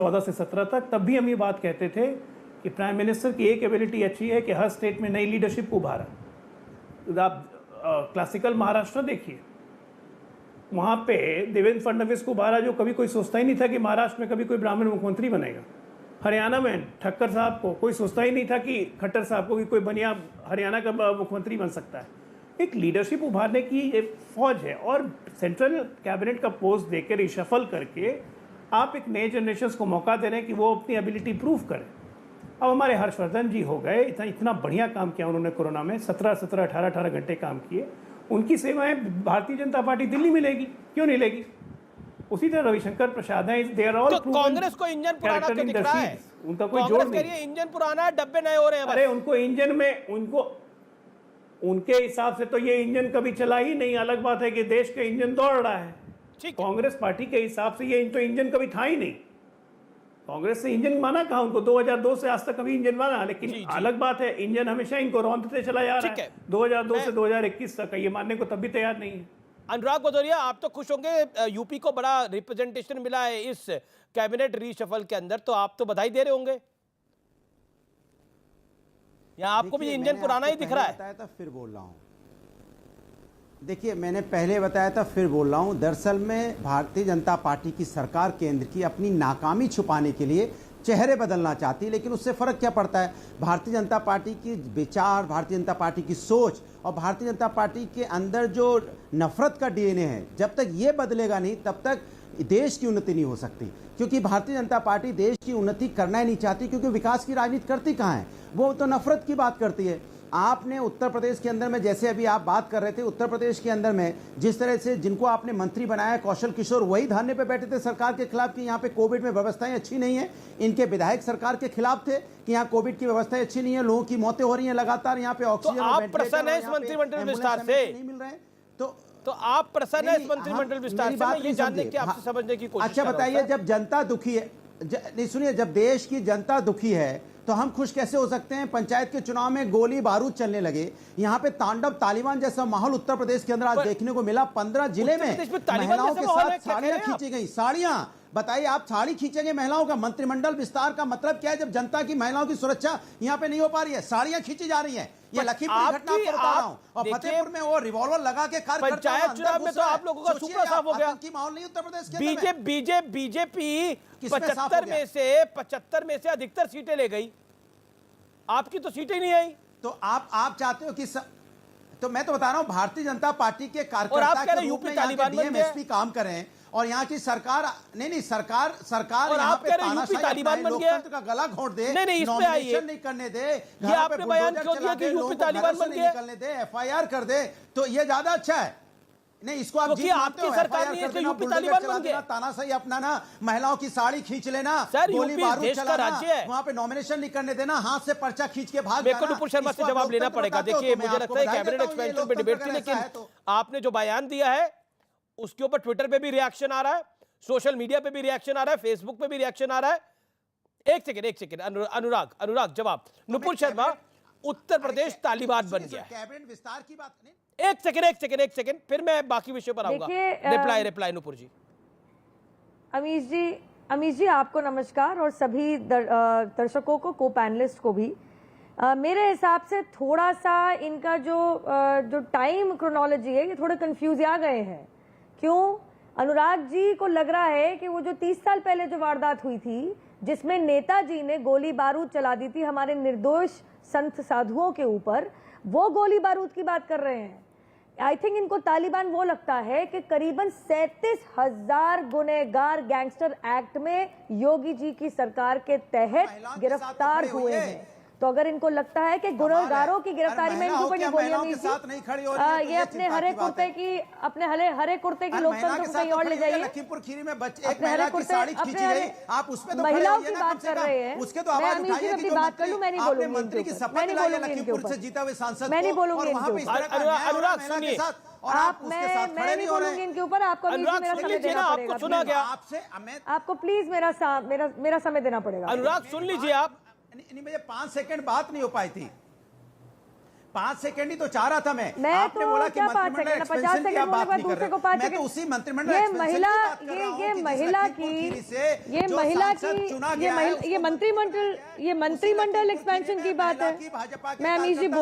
14 से 17 तक, तब भी हम ये बात कहते थे कि प्राइम मिनिस्टर की एक एबिलिटी अच्छी है कि हर स्टेट में नई लीडरशिप को उभारा। तो आप क्लासिकल महाराष्ट्र देखिए, वहाँ पे देवेंद्र फडणवीस को उभारा, जो कभी कोई सोचता ही नहीं था कि महाराष्ट्र में कभी कोई ब्राह्मण मुख्यमंत्री बनेगा। हरियाणा में ठक्कर साहब को कोई सोचता ही नहीं था कि खट्टर साहब को भी कोई बनिया हरियाणा का मुख्यमंत्री बन सकता है। एक लीडरशिप उभारने की एक फौज है, और सेंट्रल कैबिनेट का पोस्ट देकर रिशफल करके आप एक नए जनरेशन को मौका दे रहे हैं कि वो अपनी एबिलिटी प्रूव करें। अब हमारे हर्षवर्धन जी हो गए, इतना बढ़िया काम किया उन्होंने कोरोना में, 18 घंटे काम किए। उनकी सेवाएं भारतीय जनता पार्टी दिल्ली में लेगी, क्यों नहीं लेगी? उसी तरह रविशंकर प्रसाद हैं, दे आर ऑल तो कांग्रेस को इंजन पुराना क्यों दिख रहा है? उनका कोई जोड़ नहीं। इंजन पुराना है, डब्बे नए हो रहे हैं। अरे उनको इंजन में, उनके हिसाब से तो ये इंजन कभी चला ही नहीं। अलग बात है कि देश का इंजन दौड़ रहा है। कांग्रेस पार्टी के हिसाब से ये तो इंजन कभी था ही नहीं। कांग्रेस से इंजन माना कहा उनको? 2002 से आज तक कभी इंजन माना? लेकिन अलग बात है, इंजन हमेशा इनको रौंदते चला जा रहा है। 2002 से 2021 तक ये मानने को तब भी तैयार नहीं है। अनुराग भदौरिया, आप तो खुश होंगे, यूपी को बड़ा रिप्रेजेंटेशन मिला है इस कैबिनेट रीशफल के अंदर, तो आप तो बधाई दे रहे होंगे। या आपको भी इंजन पुराना ही दिख रहा है? बताया था, फिर बोल रहा हूं। देखिए, मैंने पहले बताया था, फिर बोल रहा हूं। दरअसल में भारतीय जनता पार्टी की सरकार केंद्र की अपनी नाकामी छुपाने के लिए चेहरे बदलना चाहती है, लेकिन उससे फर्क क्या पड़ता है? भारतीय जनता पार्टी की विचार, भारतीय जनता पार्टी की सोच और भारतीय जनता पार्टी के अंदर जो नफरत का डीएनए है, जब तक ये बदलेगा नहीं तब तक देश की उन्नति नहीं हो सकती। क्योंकि भारतीय जनता पार्टी देश की उन्नति करना ही नहीं चाहती, क्योंकि विकास की राजनीति करती कहाँ है? वो तो नफरत की बात करती है। आपने उत्तर प्रदेश के अंदर में, जैसे अभी आप बात कर रहे थे, उत्तर प्रदेश के अंदर में जिस तरह से जिनको आपने मंत्री बनाया, कौशल किशोर, वही धरने पे बैठे थे सरकार के खिलाफ कि यहाँ पे कोविड में व्यवस्थाएं अच्छी नहीं है। इनके विधायक सरकार के खिलाफ थे कि यहाँ कोविड की व्यवस्थाएं अच्छी नहीं है, लोगों की मौतें हो रही हैं लगातार, यहाँ पे ऑक्सीजन, तो आप प्रसन्न है इस मंत्रिमंडल विस्तार से? नहीं मिल रहे हैं तो आप प्रसन्न है इस मंत्रिमंडल विस्तार से? ये जानने की, आपसे समझने की कोशिश। अच्छा बताइए, जब जनता दुखी है, नहीं सुनिए, जब देश की जनता दुखी है तो हम खुश कैसे हो सकते हैं? पंचायत के चुनाव में गोली बारूद चलने लगे, यहाँ पे तांडव तालिबान जैसा माहौल उत्तर प्रदेश के अंदर आज देखने को मिला। 15 जिले में महिलाओं के साथ साड़ियां खींची गई। साड़ियां, बताइए, आप साड़ी खींचेंगे महिलाओं का? मंत्रिमंडल विस्तार का मतलब क्या है जब जनता की, महिलाओं की सुरक्षा यहाँ पे नहीं हो पा रही है, साड़ियां खींची जा रही है? ये लखीमपुर घटना आपको बता रहा हूं, और फतेहपुर में वो रिवॉल्वर लगा के पंचायत चुनाव में तो आप लोगों का सुपड़ा साफ हो गया। माहौल नहीं उत्तर प्रदेश के। बीजेपी 75 में से अधिकतर सीटें ले गई, आपकी तो सीटें नहीं आई। तो आप चाहते हो कि तो मैं तो बता रहा हूं, भारतीय जनता पार्टी के कार्यकर्ता के रूप में डीएमएसपी काम करें और यहाँ की सरकार सरकार यहाँ पे तानाशाही लोकतंत्र का गला घोंट दे, नॉमिनेशन नहीं करने दे, ये आपने बयान क्यों दिया कि यूपी तालिबान बन गया? निकलने दे, एफआईआर कर दे, तो ये ज्यादा अच्छा है। नहीं, इसको आप आपकी सरकार नहीं है तो यूपी तालिबान बन गया। तानाशाही अपनाना, महिलाओं की साड़ी खींच लेना, गोली बारूद चलाना, वहां पे नॉमिनेशन नहीं करने देना, हाथ से पर्चा खींच के भाग जाना। नुपुर शर्मा से जवाब लेना पड़ेगा। देखिए, मुझे लगता है कैबिनेट एक्सपेंशन पे डिबेट थी, लेकिन आपने जो बयान दिया है उसके ऊपर ट्विटर पे भी रिएक्शन आ रहा है, सोशल मीडिया पे भी रिएक्शन आ रहा है, फेसबुक पे भी रिएक्शन आ रहा है। एक सेकंड अनुराग जवाब। नुपुर शर्मा, उत्तर प्रदेश तालिबान बन गया, कैबिनेट विस्तार की बात नहीं। एक सेकंड, फिर मैं बाकी विषय पर आऊंगा। रिप्लाई नुपुर जी। अमीश जी आपको नमस्कार, और सभी दर्शकों को, को पैनलिस्ट को भी। मेरे हिसाब से थोड़ा सा इनका जो टाइम क्रोनोलॉजी है, ये थोड़े कंफ्यूज आ गए हैं। क्यों? अनुराग जी को लग रहा है कि वो जो 30 साल पहले जो वारदात हुई थी, जिसमें नेताजी ने गोली बारूद चला दी थी हमारे निर्दोष संत साधुओं के ऊपर, वो गोली बारूद की बात कर रहे हैं। आई थिंक इनको तालिबान वो लगता है कि करीबन 37,000 गुनहगार गैंगस्टर एक्ट में योगी जी की सरकार के तहत गिरफ्तार हुए हैं। तो अगर इनको लगता है कि गुनहगारों की गिरफ्तारी में इनको बड़ी गोलियां मिली, ये अपने हरे कुर्ते की लोकतंत्र को कहीं और ले जाइए। लखीमपुर खीरी में एक महिला की साड़ी खींची गई, आप उसमें तो महिलाओं की बात कर रहे हैं। उसके तो आवाज उठाइए कि बात कर लूं, मैं नहीं बोलूंगी मंत्री की शपथ दिलाई लखीमपुर से जीता हुए सांसद, मैं नहीं बोलूंगी इनके ऊपर। अनुराग सुनिए, मैं नहीं बोलूंगी इनके ऊपर। आपको मेरा समय देना पड़ेगा। सुना गया आपसे, आपको प्लीज मेरा समय देना पड़ेगा। अनुराग सुन लीजिए आप। नहीं, मुझे 5 सेकंड बात नहीं हो पाई थी। 5 सेकंड ही तो चाह रहा था मैं आपने तो बोला कि क्या 5 मंत्रिमंडल सेकंड 50 एक्सपेंशन की सेकंड आप बोलने बात के बाद नहीं कर दूसरे रहे को 5 मैं सेकंड तो उसी मंत्रिमंडल ये एक्सपेंशन की महिला बात कर रहा हूं ये कि जिस महिला लखीमपुर की खीरी से ये जो महिला सांसद की चुना गया है, उसको ये मंत्रिमंडल उसी एक्सपेंशन लखीमपुर की बात खीरी है में भाजपा के मैं अमीश जी कार्यकर्ता